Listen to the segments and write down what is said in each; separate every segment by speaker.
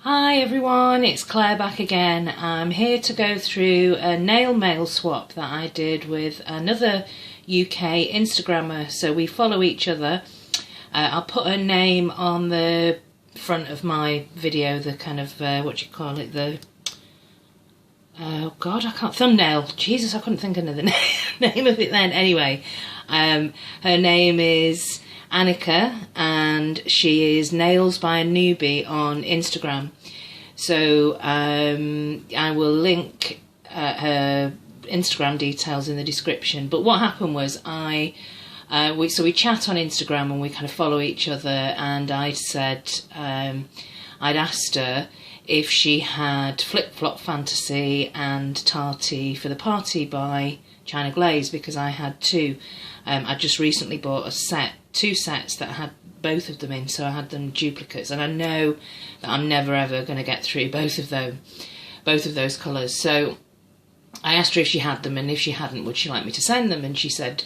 Speaker 1: Hi everyone, it's Claire back again. I'm here to go through a nail mail swap that I did with another UK Instagrammer. So we follow each other. I'll put her name on the front of my video, the kind of, the, oh god, I can't, thumbnail. Jesus, I couldn't think of the name of it then. Anyway, her name is Annika and she is Nails by a Newbie on Instagram. So I will link her Instagram details in the description. But what happened was we chat on Instagram and we kind of follow each other, and I said I'd asked her if she had Flip Flop Fantasy and Tarty for the Party by China Glaze, because I had two. I just recently bought two sets that had both of them in, so I had them duplicates, and I know that I'm never ever going to get through both of those colours. So I asked her if she had them, and if she hadn't, would she like me to send them? And she said,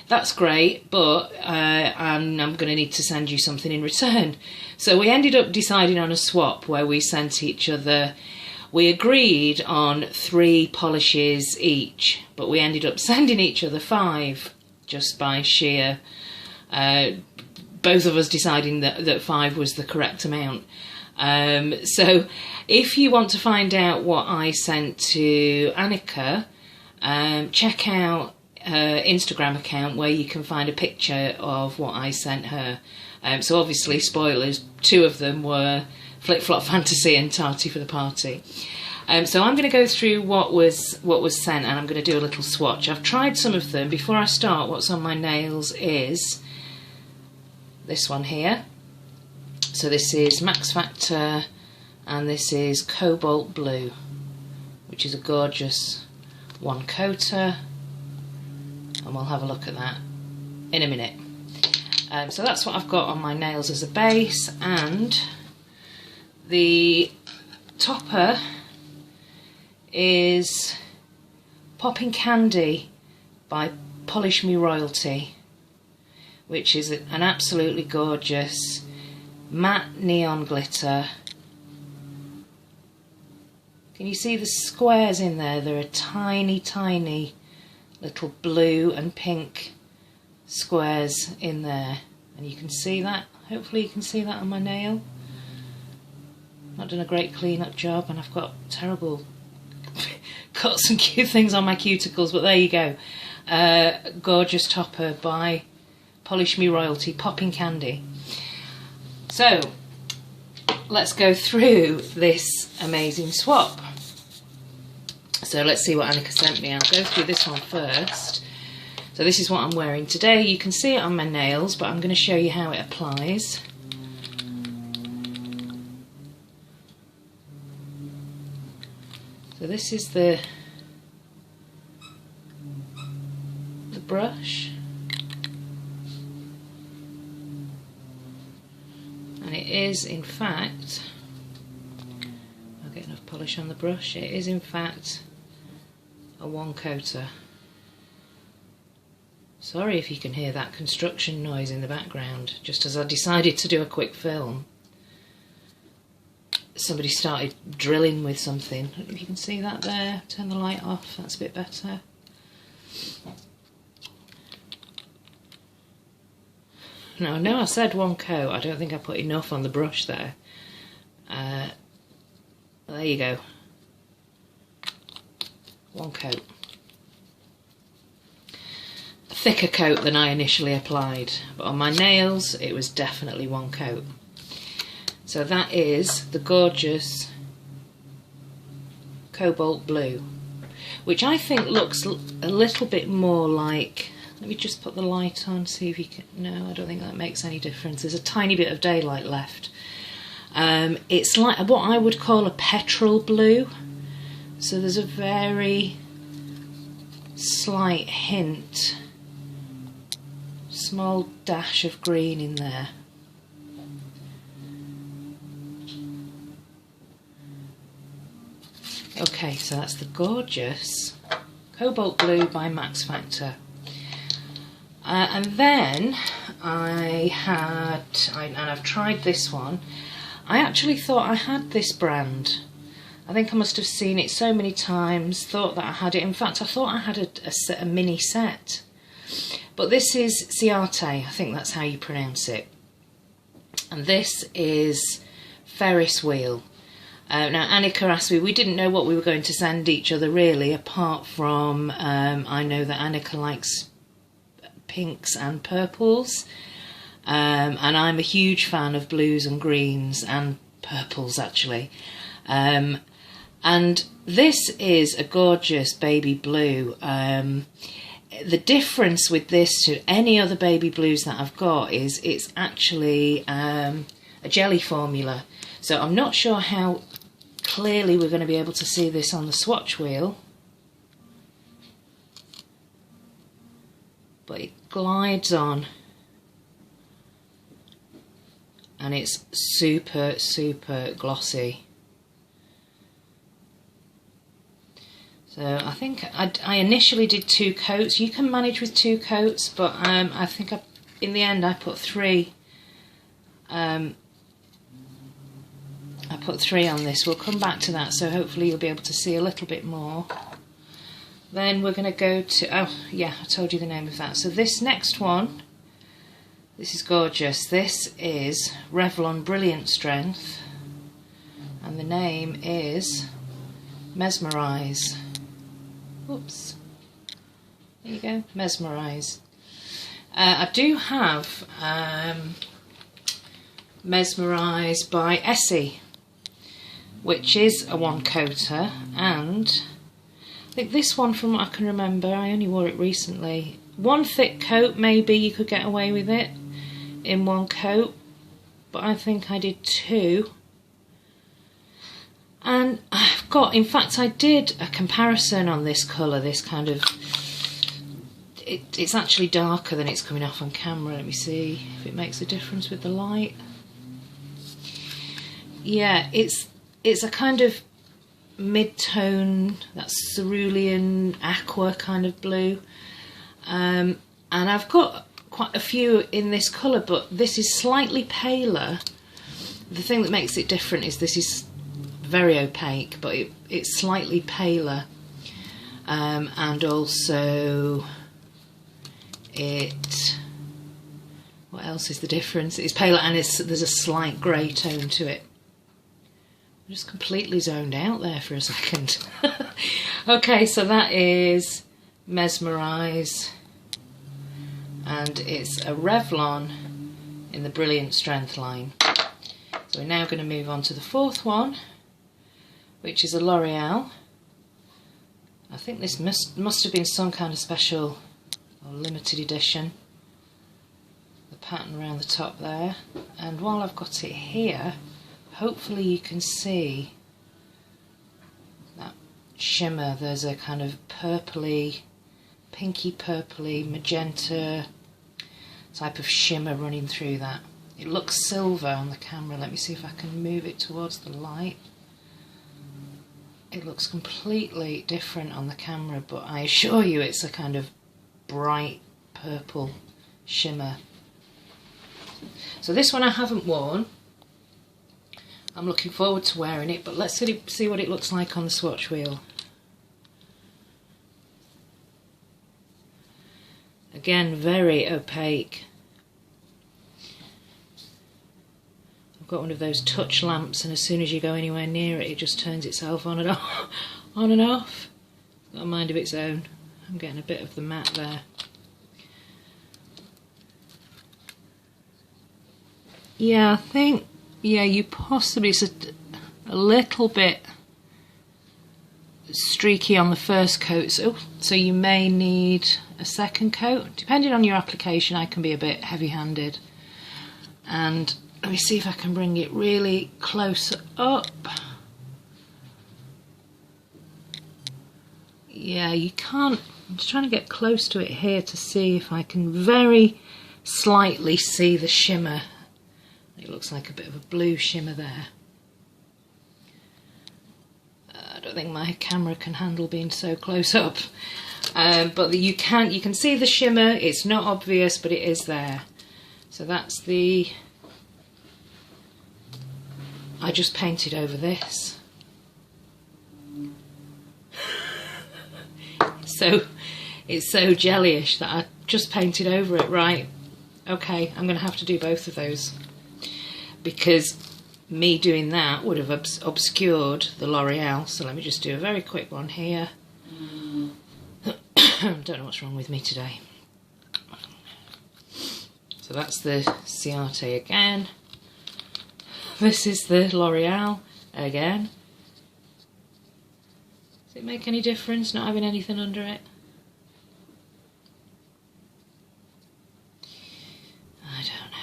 Speaker 1: that's great, but I'm going to need to send you something in return. So we ended up deciding on a swap where we sent each other, we agreed on 3 polishes each, but we ended up sending each other 5, just by sheer, both of us deciding that 5 was the correct amount. So if you want to find out what I sent to Annika, check out her Instagram account where you can find a picture of what I sent her. So obviously, spoilers, 2 of them were Flip Flop Fantasy and Tarty for the Party. So I'm going to go through what was sent, and I'm going to do a little swatch. I've tried some of them. Before I start, what's on my nails is this one here. So this is Max Factor, and this is Cobalt Blue, which is a gorgeous one coater, and we'll have a look at that in a minute. So that's what I've got on my nails as a base, and the topper is Popping Candy by Polish Me Royalty, which is an absolutely gorgeous matte neon glitter. Can you see the squares in there? There are tiny, tiny little blue and pink squares in there, and you can see that. Hopefully you can see that on my nail. Not done a great clean-up job, and I've got terrible cuts and cute things on my cuticles, but there you go. Gorgeous topper by Polish Me Royalty, Popping Candy. So let's go through this amazing swap. So let's see what Annika sent me. I'll go through this one first. So this is what I'm wearing today. You can see it on my nails, but I'm going to show you how it applies. So this is the brush, and it is in fact, I'll get enough polish on the brush, it is in fact a one coater. Sorry if you can hear that construction noise in the background, just as I decided to do a quick film. Somebody started drilling with something. I don't know if you can see that there. Turn the light off, that's a bit better. Now I know I said one coat, I don't think I put enough on the brush there. There you go. One coat. A thicker coat than I initially applied, but on my nails it was definitely one coat. So that is the gorgeous Cobalt Blue, which I think looks a little bit more like, let me just put the light on, see if you can, no, I don't think that makes any difference. There's a tiny bit of daylight left. It's like what I would call a petrol blue. So there's a very slight hint, small dash of green in there. Okay, so that's the gorgeous Cobalt Blue by Max Factor. And then and I've tried this one. I actually thought I had this brand. I think I must have seen it so many times, thought that I had it. In fact, I thought I had a mini set. But this is Ciate, I think that's how you pronounce it. And this is Ferris wheel. Now Annika asked me, we didn't know what we were going to send each other really, apart from I know that Annika likes pinks and purples, and I'm a huge fan of blues and greens and purples actually. And this is a gorgeous baby blue. The difference with this to any other baby blues that I've got is it's actually a jelly formula. So I'm not sure how clearly we're going to be able to see this on the swatch wheel, but it glides on and it's super glossy. So I think I initially did 2 coats. You can manage with 2 coats, but I think in the end I put 3. I put 3 on this. We'll come back to that, so hopefully you'll be able to see a little bit more. Then we're going to go to, oh yeah, I told you the name of that. So this next one, this is gorgeous. This is Revlon Brilliant Strength, and the name is Mesmerize. Oops. There you go, Mesmerize. I do have Mesmerize by Essie, which is a 1-coater, and I think this one, from what I can remember, I only wore it recently. 1 thick coat, maybe you could get away with it in 1 coat, but I think I did 2. And I've got, in fact I did a comparison on this colour, this kind of, it's actually darker than it's coming off on camera. Let me see if it makes a difference with the light. Yeah, it's a kind of mid-tone, that cerulean aqua kind of blue, and I've got quite a few in this colour, but this is slightly paler. The thing that makes it different is this is very opaque, but it's slightly paler, and also what else is the difference? It's paler and there's a slight grey tone to it. I'm just completely zoned out there for a second. Okay, so that is Mesmerize, and it's a Revlon in the Brilliant Strength line. So we're now going to move on to the 4th one, which is a L'Oreal. I think this must have been some kind of special or limited edition. The pattern around the top there, and while I've got it here, hopefully you can see that shimmer. There's a kind of purpley, pinky purpley, magenta type of shimmer running through that. It looks silver on the camera. Let me see if I can move it towards the light. It looks completely different on the camera, but I assure you it's a kind of bright purple shimmer. So this one I haven't worn. I'm looking forward to wearing it, but let's see what it looks like on the swatch wheel. Again, very opaque. I've got one of those touch lamps, and as soon as you go anywhere near it, it just turns itself on and off. On and off. It's got a mind of its own. I'm getting a bit of the matte there. Yeah, I think, yeah, you possibly, it's a little bit streaky on the first coat, so you may need a second coat. Depending on your application, I can be a bit heavy-handed. And let me see if I can bring it really close up. Yeah, you can't, I'm just trying to get close to it here to see if I can very slightly see the shimmer. It looks like a bit of a blue shimmer there. I don't think my camera can handle being so close up, but you can see the shimmer. It's not obvious, but it is there. So that's the I just painted over this. So it's so jellyish that I just painted over it. Right, okay, I'm going to have to do both of those, because me doing that would have obscured the L'Oreal. So let me just do a very quick one here. Don't know what's wrong with me today. So that's the Ciate again. This is the L'Oreal again. Does it make any difference not having anything under it? I don't know.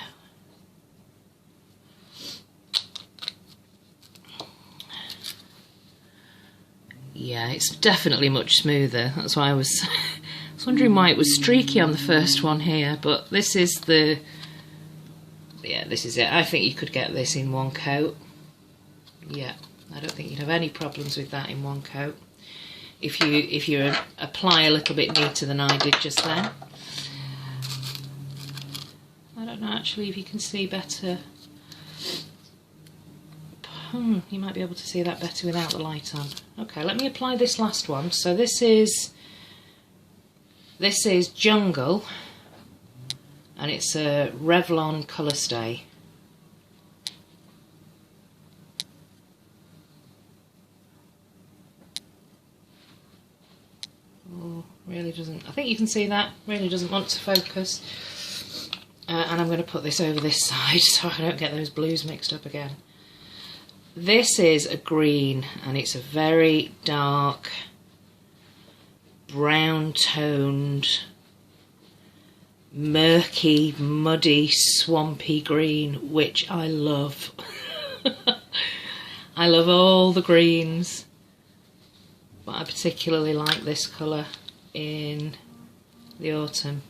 Speaker 1: Yeah, it's definitely much smoother. That's why I was wondering why it was streaky on the first one here, but this is the... yeah, this is it. I think you could get this in one coat. Yeah, I don't think you'd have any problems with that in one coat. If you apply a little bit neater than I did just then. I don't know actually if you can see better. You might be able to see that better without the light on. Okay, let me apply this last one. So this is Jungle, and it's a Revlon Colour Stay. Oh, really doesn't. I think you can see that. Really doesn't want to focus. And I'm going to put this over this side so I don't get those blues mixed up again. This is a green, and it's a very dark, brown-toned, murky, muddy, swampy green, which I love. I love all the greens, but I particularly like this colour in the autumn.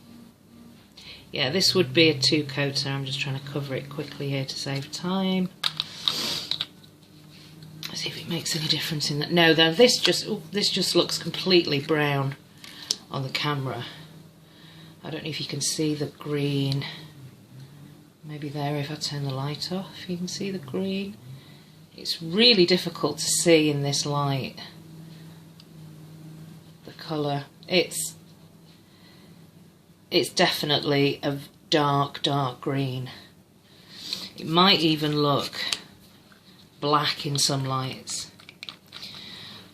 Speaker 1: Yeah, this would be a two-coater. I'm just trying to cover it quickly here to save time. Let's see if it makes any difference in that. No, though, this just looks completely brown on the camera. I don't know if you can see the green. Maybe there if I turn the light off, you can see the green. It's really difficult to see in this light, the colour. It's definitely a dark green. It might even look black in some lights.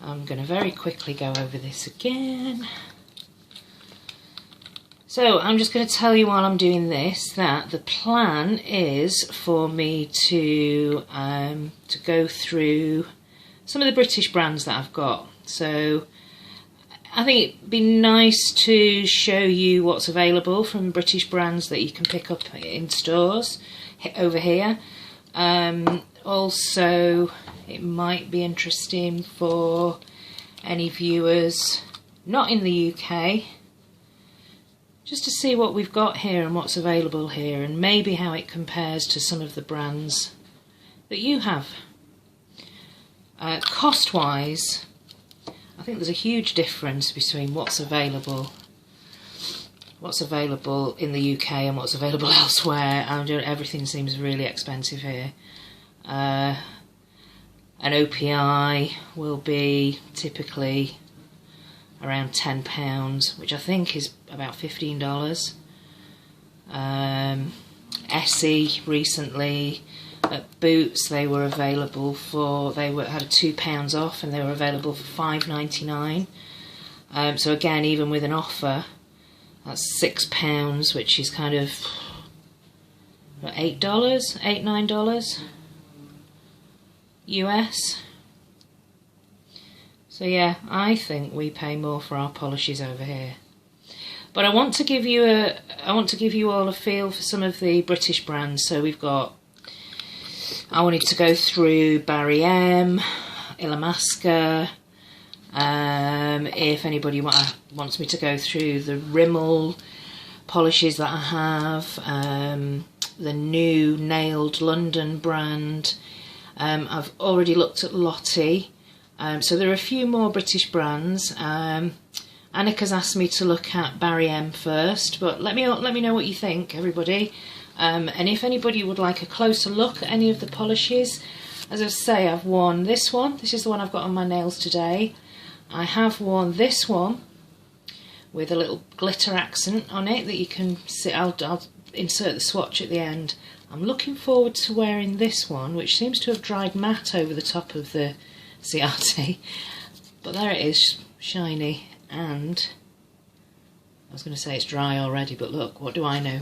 Speaker 1: I'm going to very quickly go over this again. So I'm just going to tell you while I'm doing this that the plan is for me to go through some of the British brands that I've got. So I think it'd be nice to show you what's available from British brands that you can pick up in stores over here. Also, it might be interesting for any viewers not in the UK, just to see what we've got here and what's available here, and maybe how it compares to some of the brands that you have. Cost-wise, I think there's a huge difference between what's available in the UK and what's available elsewhere. Everything seems really expensive here. An OPI will be typically around £10, which I think is about $15. Essie recently at Boots, they were available for, had a £2 off, and they were available for $5.99. So again, even with an offer, that's £6, which is kind of $8, $9 US. So yeah, I think we pay more for our polishes over here. But I want to give you all a feel for some of the British brands. So we've got, I wanted to go through Barry M, Illamasqua. If anybody wants me to go through the Rimmel polishes that I have, the new Nailed London brand. I've already looked at Lottie. So there are a few more British brands. Annika's asked me to look at Barry M first, but let me know what you think, everybody. And if anybody would like a closer look at any of the polishes, As I say, I've worn this one. This is the one I've got on my nails today. I have worn this one with a little glitter accent on it that you can see. I'll insert the swatch at the end. I'm looking forward to wearing this one, which seems to have dried matte over the top of the Ciate. But there it is, shiny, and I was going to say it's dry already, but look, what do I know?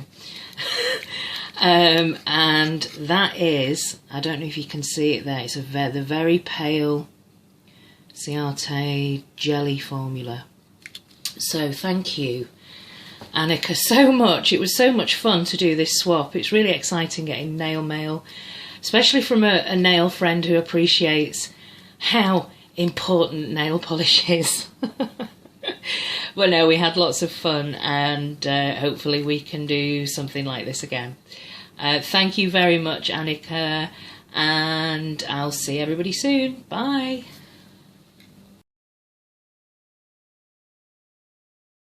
Speaker 1: And that is, I don't know if you can see it there, it's the very pale Ciate jelly formula. So thank you, Annika, so much. It was so much fun to do this swap. It's really exciting getting nail mail, especially from a nail friend who appreciates how important nail polish is. Well, no, we had lots of fun, and hopefully we can do something like this again. Thank you very much, Annika, and I'll see everybody soon. Bye.